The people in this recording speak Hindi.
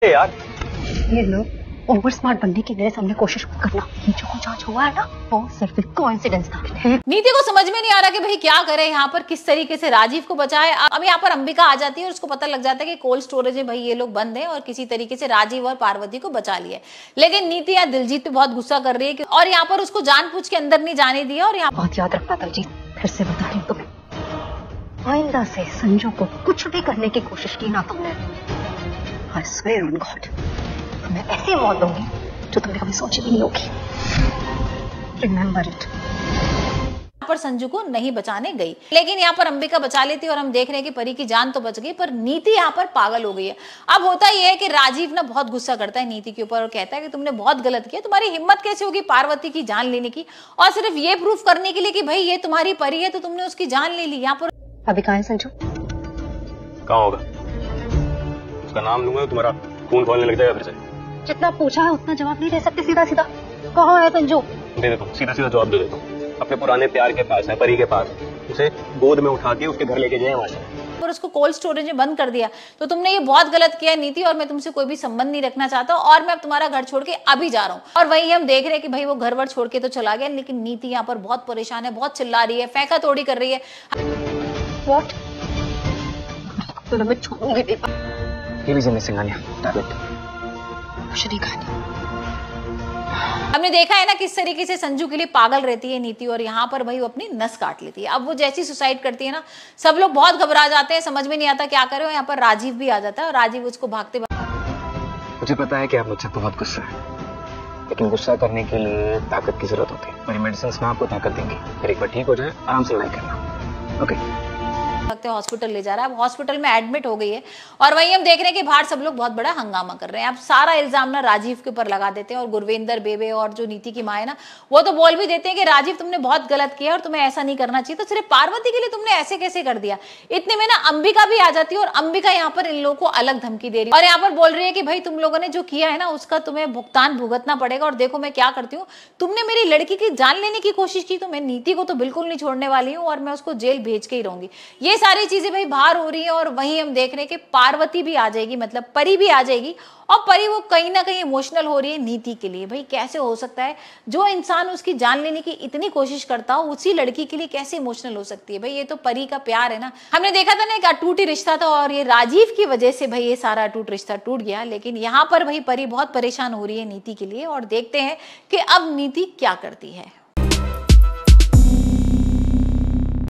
यार ये लोग ओवर स्मार्ट बनने की मेरे सामने कोशिश मत करना। ये जो कुछ आज हुआ है ना वो सिर्फ एक कोइंसिडेंस था। नीति को समझ में नहीं आ रहा कि भाई क्या करे यहाँ पर, किस तरीके से राजीव को बचाए। अब यहाँ पर अंबिका आ जाती है और उसको पता लग जाता है कि कोल्ड स्टोरेज में भाई ये लोग बंद हैं और किसी तरीके से राजीव और पार्वती को बचा लिया। लेकिन नीति यहाँ दिलजीत पे बहुत गुस्सा कर रही है और यहाँ पर उसको जानबूझ के अंदर नहीं जाने दिया। और यहाँ बात याद रखना दिलजीत, फिर से बता रही हूँ तुम्हें, आइंदा से संजू को कुछ भी करने की कोशिश की ना तुमने, I swear on God, तुम्हें ऐसी मौत दूंगी जो तुमने कभी सोची भी नहीं होगी। Remember it. पर संजू को नहीं बचाने गई, लेकिन यहाँ पर अंबिका बचा लेती है और हम देख रहे हैं कि परी की जान तो बच गई, पर नीति यहाँ पर पागल हो गई है। अब होता यह है कि राजीव ना बहुत गुस्सा करता है नीति के ऊपर और कहता है कि तुमने बहुत गलत किया, तुम्हारी हिम्मत कैसे होगी पार्वती की जान लेने की, और सिर्फ ये प्रूफ करने के लिए कि भाई ये तुम्हारी परी है तो तुमने उसकी जान ले ली। यहाँ पर अभी कहाँ है संजू? कहाँ होगा? उसका नाम लूंगा तो तुम्हारा खून खोलने लग जाएगा फिर से। जितना पूछा है उतना जवाब नहीं दे सकते सीधा सीधा। कहाँ है संजू? दे देता हूँ, सीधा सीधा जवाब दे देता हूँ। अपने पुराने प्यार के पास है, परी के पास। उसे गोद में उठा के उसके घर लेके जाए वहां से, और उसको कोल्ड स्टोरेज में बंद कर दिया। तो तुमने ये बहुत गलत किया है नीति, और मैं तुमसे कोई भी संबंध नहीं रखना चाहता और मैं अब तुम्हारा घर छोड़ के अभी जा रहा हूँ। और वही हम देख रहे हैं कि भाई वो घर वर छोड़ के तो चला गया, लेकिन नीति यहाँ पर बहुत परेशान है, बहुत चिल्ला रही है, फेंका तोड़ी कर रही है। What? तो मैं छोड़ूंगी नहीं। ये लीजिए मिसिंग आनिया टैबलेट। मुझे नहीं खानी। हमने देखा है ना किस तरीके से संजू के लिए पागल रहती है नीति, और यहाँ पर भाई वो अपनी नस काट लेती है। अब वो जैसी सुसाइड करती है ना, सब लोग बहुत घबरा जाते हैं, समझ में नहीं आता क्या करे। यहाँ पर राजीव भी आ जाता है और राजीव उसको भागते मुझे पता है कि आप मुझसे बहुत गुस्सा है, लेकिन गुस्सा करने के लिए ताकत की जरूरत होती है। मेरी मेडिसिन में आपको ताकत देंगी, फिर एक बार ठीक हो जाए आराम से लड़ाई करना। ओके, हॉस्पिटल ले जा रहा है। अब हॉस्पिटल में एडमिट हो गई है और वहीं हम देख रहे हैं कि बाहर सब लोग बहुत बड़ा हंगामा कर रहे हैं। अब सारा इल्जाम ना राजीव के ऊपर लगा देते हैं और गुरविंदर बेबे और जो नीति की माँ है ना, वो तो बोल भी देते हैं कि राजीव तुमने बहुत गलत किया और तुम्हें ऐसा नहीं करना चाहिए, तो सिर्फ पार्वती के लिए तुमने ऐसे कैसे कर दिया। इतने में ना अंबिका भी आ जाती है और अंबिका यहाँ पर इन लोगों को अलग धमकी दे रही है और यहाँ पर बोल रही है कि भाई तुम लोगों ने जो किया है ना उसका तुम्हें भुगतान भुगतना पड़ेगा। और देखो मैं क्या करती हूँ, तुमने मेरी लड़की की जान लेने की कोशिश की तो मैं नीति को तो बिल्कुल नहीं छोड़ने वाली हूँ और मैं उसको जेल भेज के ही रहूंगी। ये सारी चीजें भाई बाहर हो रही है और वहीं हम देख रहे हैं कि पार्वती भी आ जाएगी, मतलब परी भी आ जाएगी। और परी वो कहीं ना कहीं इमोशनल हो रही है नीति के लिए। भाई कैसे हो सकता है, जो इंसान उसकी जान लेने की इतनी कोशिश करता हो उसी लड़की के लिए कैसे इमोशनल हो सकती है। भाई ये तो परी का प्यार है ना। हमने देखा था ना एक अटूट रिश्ता था और ये राजीव की वजह से भाई ये सारा अटूट रिश्ता टूट गया। लेकिन यहाँ पर भाई परी बहुत परेशान हो रही है नीति के लिए और देखते हैं कि अब नीति क्या करती है।